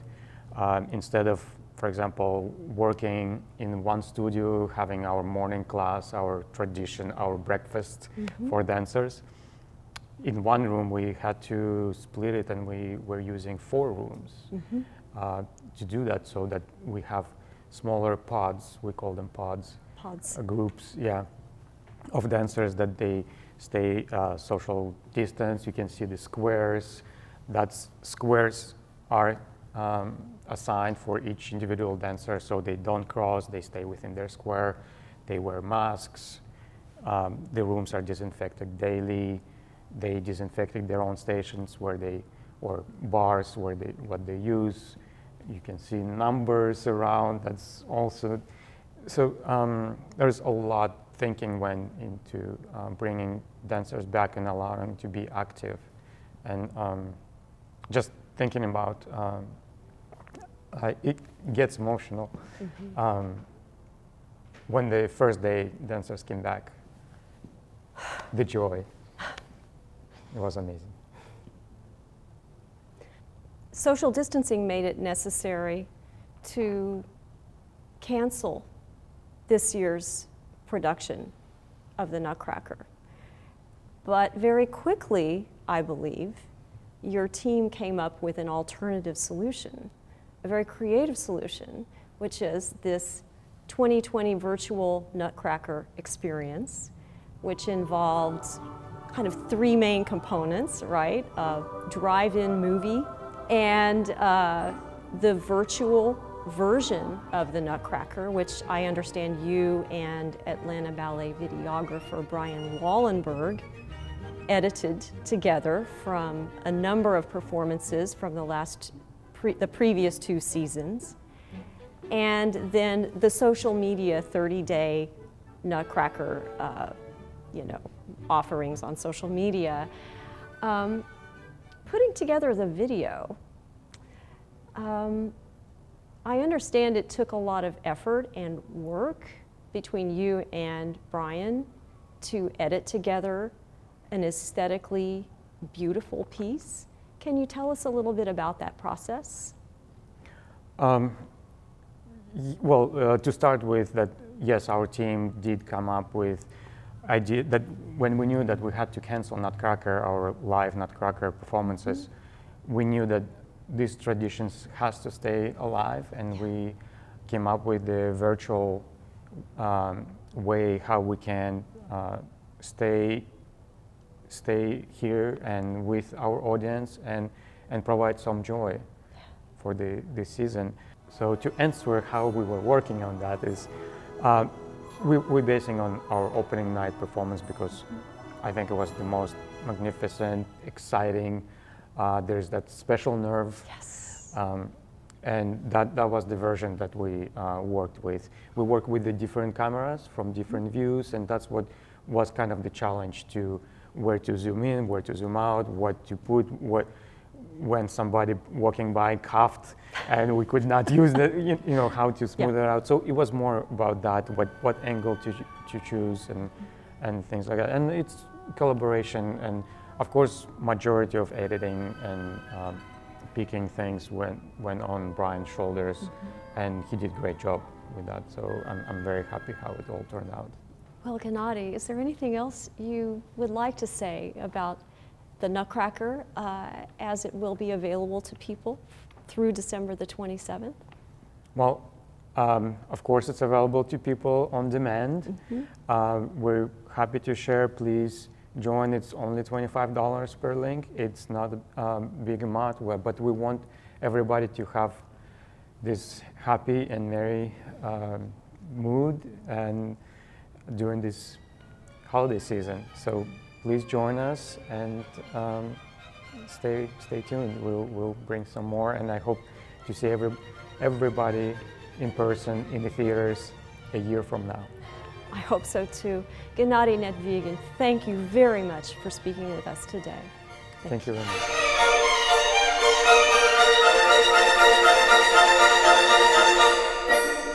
instead of, for example, working in one studio, having our morning class, our tradition, our breakfast for dancers, in one room we had to split it, and we were using 4 rooms to do that, so that we have smaller pods, we call them pods. Groups, yeah, of dancers, that they stay social distance. You can see the squares. Squares are assigned for each individual dancer, so they don't cross, they stay within their square, they wear masks, the rooms are disinfected daily, they disinfected their own stations or bars what they use. You can see numbers around, that's also, so there's a lot thinking went into bringing dancers back and allowing them to be active. And just thinking about it gets emotional. When the first day dancers came back, the joy, it was amazing. Social distancing made it necessary to cancel this year's production of the Nutcracker. But very quickly, I believe, your team came up with an alternative solution, a very creative solution, which is this 2020 virtual Nutcracker experience, which involved kind of three main components, right? A drive-in movie and the virtual version of the Nutcracker, which I understand you and Atlanta Ballet videographer Brian Wallenberg edited together from a number of performances from the previous 2 seasons. And then the social media 30-day Nutcracker offerings on social media. Putting together the video, I understand it took a lot of effort and work between you and Brian to edit together an aesthetically beautiful piece. Can you tell us a little bit about that process? Well, to start with, that yes, our team did come up with idea that when we knew that we had to cancel Nutcracker, our live Nutcracker performances, we knew that these traditions has to stay alive, and we came up with the virtual way how we can stay here and with our audience and provide some joy for this season. So to answer how we were working on that is we're basing on our opening night performance because I think it was the most magnificent, exciting. There's that special nerve. Yes. And that was the version that we worked with. We worked with the different cameras from different views, and that's what was kind of the challenge, to where to zoom in, where to zoom out, what to put, when somebody walking by coughed and we could not use the, how to smooth it out. So it was more about that, what angle to choose and things like that. And it's collaboration, and of course, majority of editing and picking things went on Brian's shoulders, and he did a great job with that. So I'm very happy how it all turned out. Well, Gennady, is there anything else you would like to say about the Nutcracker as it will be available to people through December the 27th? Well, of course, it's available to people on demand. We're happy to share. Please join. It's only $25 per link. It's not a big amount, but we want everybody to have this happy and merry mood and during this holiday season. So please join us and stay tuned. We'll bring some more, and I hope to see everybody in person in the theaters a year from now. I hope so too. Gennady Nedvigin, thank you very much for speaking with us today. Thank you very much.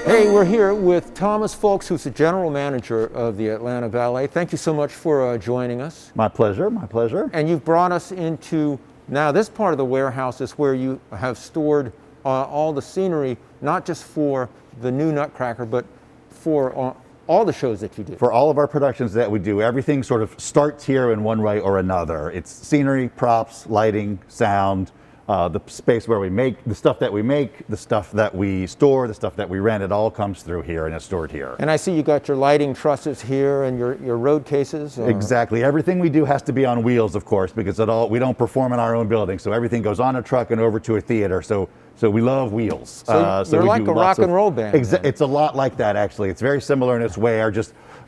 Hey, we're here with Thomas Folks, who's the general manager of the Atlanta Ballet. Thank you so much for joining us. My pleasure, my pleasure. And you've brought us into, now this part of the warehouse is where you have stored all the scenery, not just for the new Nutcracker, but for all the shows that you do. For all of our productions that we do, everything sort of starts here in one way or another. It's scenery, props, lighting, sound, the space where we make, the stuff that we make, the stuff that we store, the stuff that we rent, it all comes through here and is stored here. And I see you got your lighting trusses here and your road cases. Exactly. Everything we do has to be on wheels, of course, because we don't perform in our own building. So everything goes on a truck and over to a theater. So we love wheels. So you're like a rock and roll band. It's a lot like that, actually. It's very similar in its way.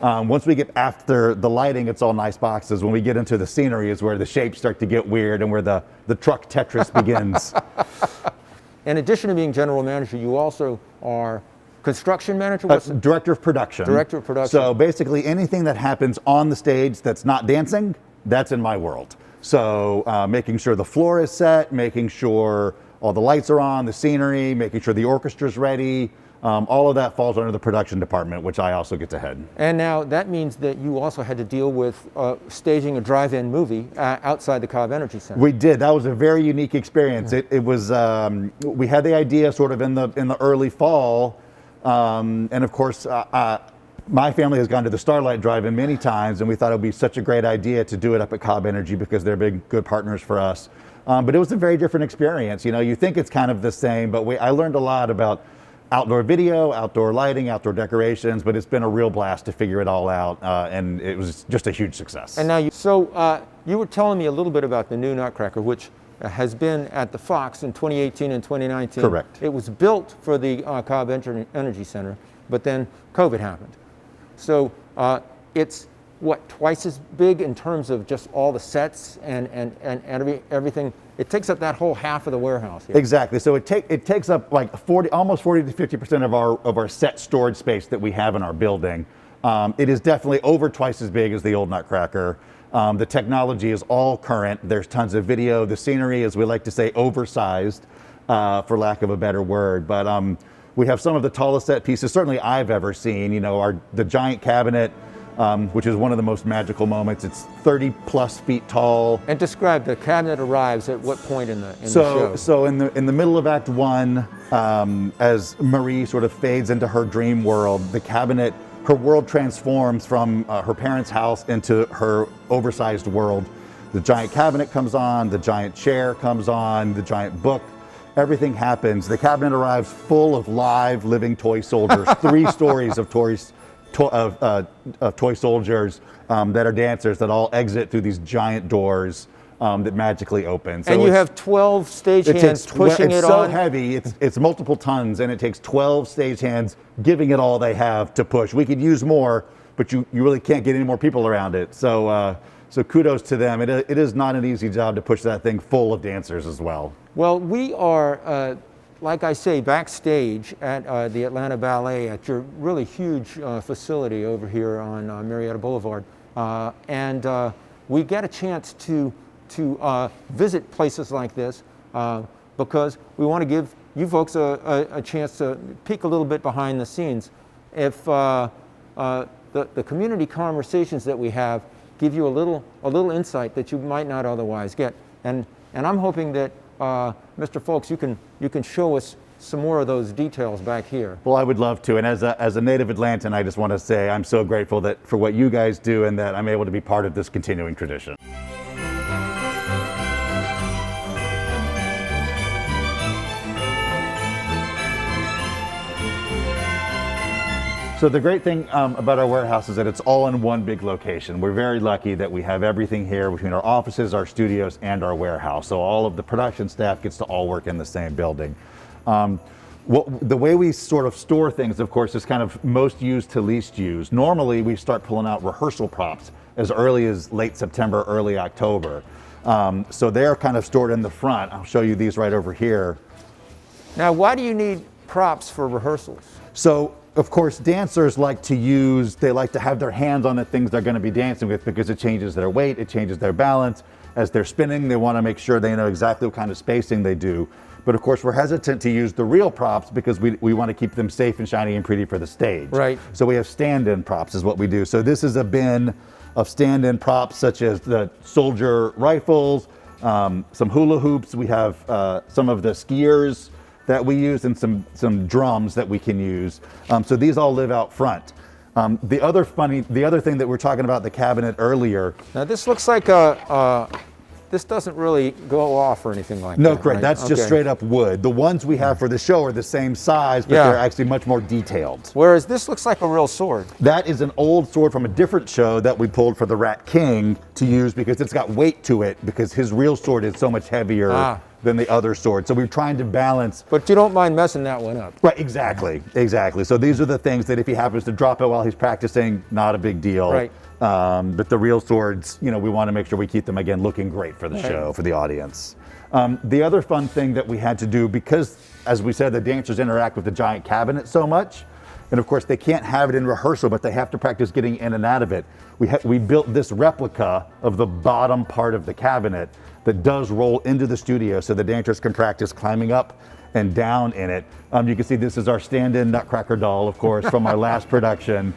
Once we get after the lighting, it's all nice boxes. When we get into the scenery is where the shapes start to get weird and where the truck Tetris begins. In addition to being general manager, you also are construction manager? What's Director of production. Director of production. So basically anything that happens on the stage that's not dancing, that's in my world. So making sure the floor is set, making sure all the lights are on, the scenery, making sure the orchestra's ready. All of that falls under the production department, which I also get to head. And now that means that you also had to deal with staging a drive-in movie outside the Cobb Energy Center. We did. That was a very unique experience. It was. We had the idea sort of in the early fall, and of course, my family has gone to the Starlight Drive-in many times, and we thought it would be such a great idea to do it up at Cobb Energy because they're big, good partners for us. But it was a very different experience. You know, you think it's kind of the same, but I learned a lot about outdoor video, outdoor lighting, outdoor decorations, but it's been a real blast to figure it all out, and it was just a huge success. And now, you were telling me a little bit about the new Nutcracker, which has been at the Fox in 2018 and 2019. Correct. It was built for the Cobb Energy Center, but then COVID happened. So it's what, twice as big in terms of just all the sets and everything? It takes up that whole half of the warehouse here. Exactly. So it takes up like almost 40 to 50% of our set storage space that we have in our building. It is definitely over twice as big as the old Nutcracker. The technology is all current. There's tons of video. The scenery, as we like to say, oversized, for lack of a better word. But we have some of the tallest set pieces certainly I've ever seen. You know, the giant cabinet, which is one of the most magical moments. It's 30 plus feet tall. And describe, the cabinet arrives at what point in the show? So in the middle of Act 1, as Marie sort of fades into her dream world, the cabinet, her world transforms from her parents' house into her oversized world. The giant cabinet comes on, the giant chair comes on, the giant book. Everything happens. The cabinet arrives full of live, living toy soldiers, 3 stories of toy soldiers that are dancers that all exit through these giant doors that magically open. So and you have 12 stagehands pushing it on? It's so heavy, it's multiple tons, and it takes 12 stagehands giving it all they have to push. We could use more, but you really can't get any more people around it. So kudos to them. It is not an easy job to push that thing full of dancers as well. Well, we are, like I say, backstage at the Atlanta Ballet at your really huge facility over here on Marietta Boulevard. And we get a chance to visit places like this because we want to give you folks a chance to peek a little bit behind the scenes. If the community conversations that we have give you a little insight that you might not otherwise get. And I'm hoping that Mr. Folks, you can show us some more of those details back here. Well, I would love to. And as a native Atlantan, I just want to say I'm so grateful for what you guys do and that I'm able to be part of this continuing tradition. So the great thing about our warehouse is that it's all in one big location. We're very lucky that we have everything here between our offices, our studios, and our warehouse. So all of the production staff gets to all work in the same building. The way we sort of store things, of course, is kind of most used to least used. Normally, we start pulling out rehearsal props as early as late September, early October. So they're kind of stored in the front. I'll show you these right over here. Now, why do you need props for rehearsals? So, of course, dancers like to have their hands on the things they're going to be dancing with because it changes their weight, it changes their balance. As they're spinning, they want to make sure they know exactly what kind of spacing they do. But of course, we're hesitant to use the real props because we want to keep them safe and shiny and pretty for the stage. Right. So we have stand-in props is what we do. So this is a bin of stand-in props such as the soldier rifles, some hula hoops. We have some of the skiers that we use and some drums that we can use. So these all live out front. The other thing that we're talking about the cabinet earlier. Now this looks like this doesn't really go off or anything like that. No, correct. Right? That's just straight up wood. The ones we have for the show are the same size, but they're actually much more detailed. Whereas this looks like a real sword. That is an old sword from a different show that we pulled for the Rat King to use because it's got weight to it because his real sword is so much heavier than the other sword. So we're trying to balance. But you don't mind messing that one up. Right, exactly. So these are the things that if he happens to drop it while he's practicing, not a big deal. Right. But the real swords, we want to make sure we keep them, again, looking great for the show, for the audience. The other fun thing that we had to do, because, as we said, the dancers interact with the giant cabinet so much, And of course, they can't have it in rehearsal, but they have to practice getting in and out of it. We built this replica of the bottom part of the cabinet that does roll into the studio so the dancers can practice climbing up and down in it. You can see this is our stand-in Nutcracker doll, of course, from our last production.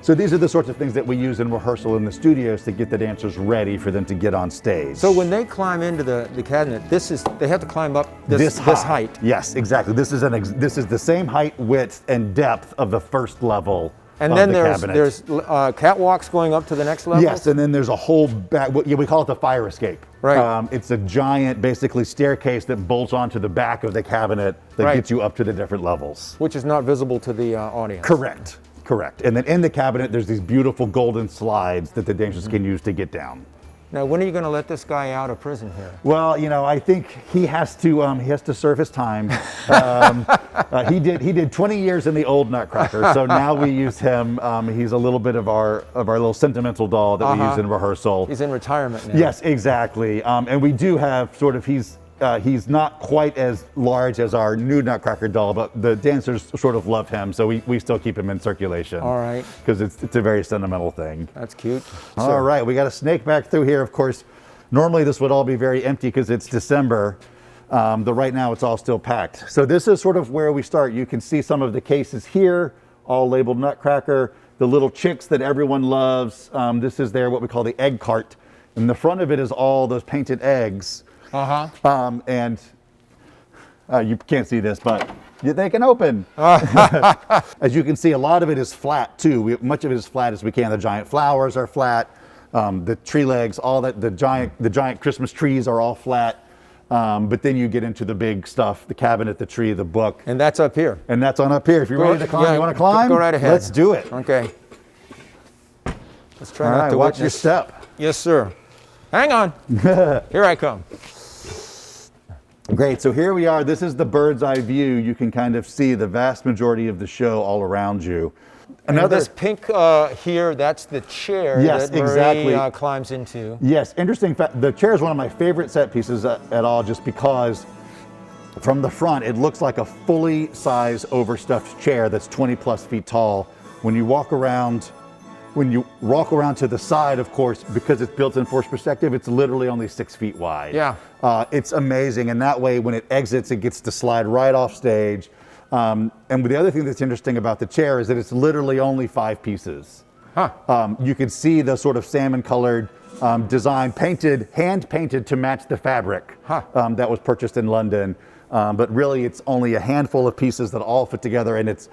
So these are the sorts of things that we use in rehearsal in the studios to get the dancers ready for them to get on stage. So when they climb into the cabinet, they have to climb up this height. Yes, exactly. This is the same height, width, and depth of the first level. And of then the there's cabinet. catwalks going up to the next level? Yes, and then there's a whole back, we call it the fire escape. Right. It's a giant, basically, staircase that bolts onto the back of the cabinet that gets you up to the different levels. Which is not visible to the audience. Correct. And then in the cabinet, there's these beautiful golden slides that the dancers can use to get down. Now, when are you going to let this guy out of prison here? Well, I think he has to serve his time. He did 20 years in the old Nutcracker, so now we use him. He's a little bit of our little sentimental doll that we use in rehearsal. He's in retirement now. Yes, exactly. And we do have he's not quite as large as our new Nutcracker doll, but the dancers sort of love him, so we still keep him in circulation. All right. Because it's a very sentimental thing. That's cute. All right, we got a snake back through here. Of course, normally this would all be very empty because it's December, but right now it's all still packed. So this is sort of where we start. You can see some of the cases here, all labeled Nutcracker. The little chicks that everyone loves. This is what we call the egg cart. And the front of it is all those painted eggs. And you can't see this, but they can open. As you can see, a lot of it is flat too. Much of it is flat as we can. The giant flowers are flat. The tree legs, all that. The giant Christmas trees are all flat. But then you get into the big stuff: the cabinet, the tree, the book. And that's up here. And that's on up here. If you're ready to climb, you want to climb? Go right ahead. Let's do it. Okay. Let's try All not right, to watch your witness. step. Yes, sir. Hang on. Here I come. Great, so here we are. This is the bird's eye view. You can kind of see the vast majority of the show all around you. This pink here, that's the chair that Marie climbs into. Yes, interesting fact. The chair is one of my favorite set pieces at all, just because from the front, it looks like a fully size overstuffed chair that's 20 plus feet tall. When you walk around to the side, of course, because it's built in forced perspective, it's literally only 6 feet wide. Yeah. It's amazing. And that way, when it exits, it gets to slide right off stage. And the other thing that's interesting about the chair is that it's literally only 5 pieces. You can see the sort of salmon colored design hand painted to match the fabric that was purchased in London. But really, it's only a handful of pieces that all fit together, and it's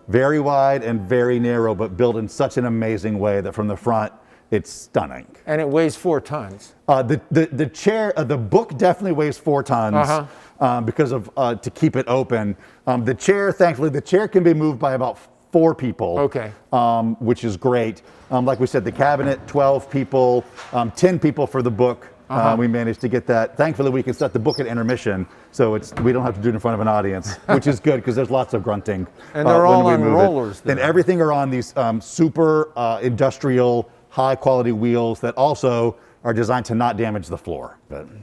very wide and very narrow, but built in such an amazing way that from the front, it's stunning. And it weighs 4 tons. The chair, the book definitely weighs 4 tons because of to keep it open. The chair, thankfully, the chair can be moved by about 4 people. Okay. Which is great. Like we said, the cabinet, 12 people, 10 people for the book. We managed to get that. Thankfully, we can set the book at intermission, so we don't have to do it in front of an audience, which is good because there's lots of grunting. And they're all on rollers. And everything are on these super industrial, high-quality wheels that also are designed to not damage the floor.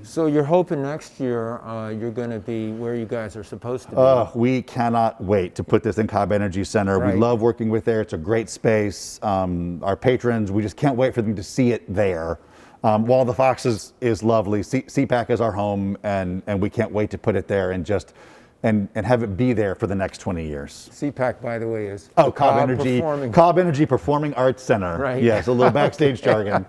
So you're hoping next year you're going to be where you guys are supposed to be. We cannot wait to put this in Cobb Energy Center. Right. We love working with there. It's a great space. Our patrons, we just can't wait for them to see it there. Wall of the Fox is lovely. CPAC is our home, and we can't wait to put it there and have it be there for the next 20 years. CPAC, by the way, is Cobb Energy Performing Arts Center. Right. Yes, a little backstage jargon.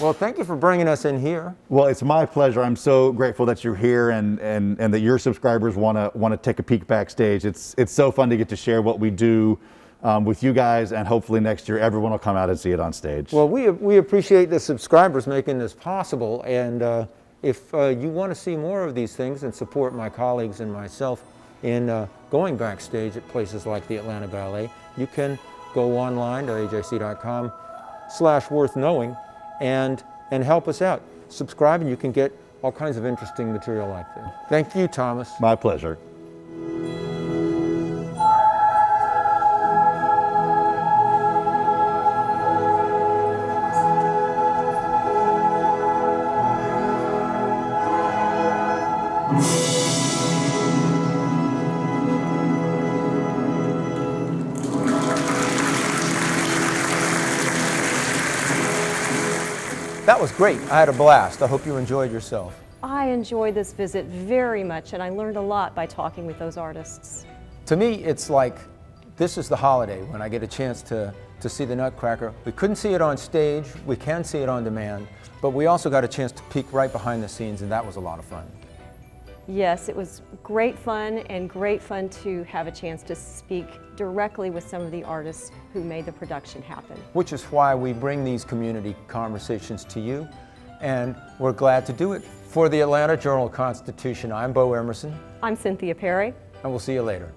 Well, thank you for bringing us in here. Well, it's my pleasure. I'm so grateful that you're here and that your subscribers want to take a peek backstage. It's so fun to get to share what we do with you guys, and hopefully next year everyone will come out and see it on stage. Well, we appreciate the subscribers making this possible, and if you want to see more of these things and support my colleagues and myself in going backstage at places like the Atlanta Ballet, you can go online to ajc.com/worthknowing and help us out. Subscribe and you can get all kinds of interesting material like that. Thank you, Thomas. My pleasure. That was great. I had a blast. I hope you enjoyed yourself. I enjoyed this visit very much, and I learned a lot by talking with those artists. To me, it's like this is the holiday when I get a chance to see the Nutcracker. We couldn't see it on stage. We can see it on demand, but we also got a chance to peek right behind the scenes, and that was a lot of fun. Yes, it was great fun, and great fun to have a chance to speak directly with some of the artists who made the production happen. Which is why we bring these community conversations to you, and we're glad to do it. For the Atlanta Journal-Constitution, I'm Bo Emerson. I'm Cynthia Perry. And we'll see you later.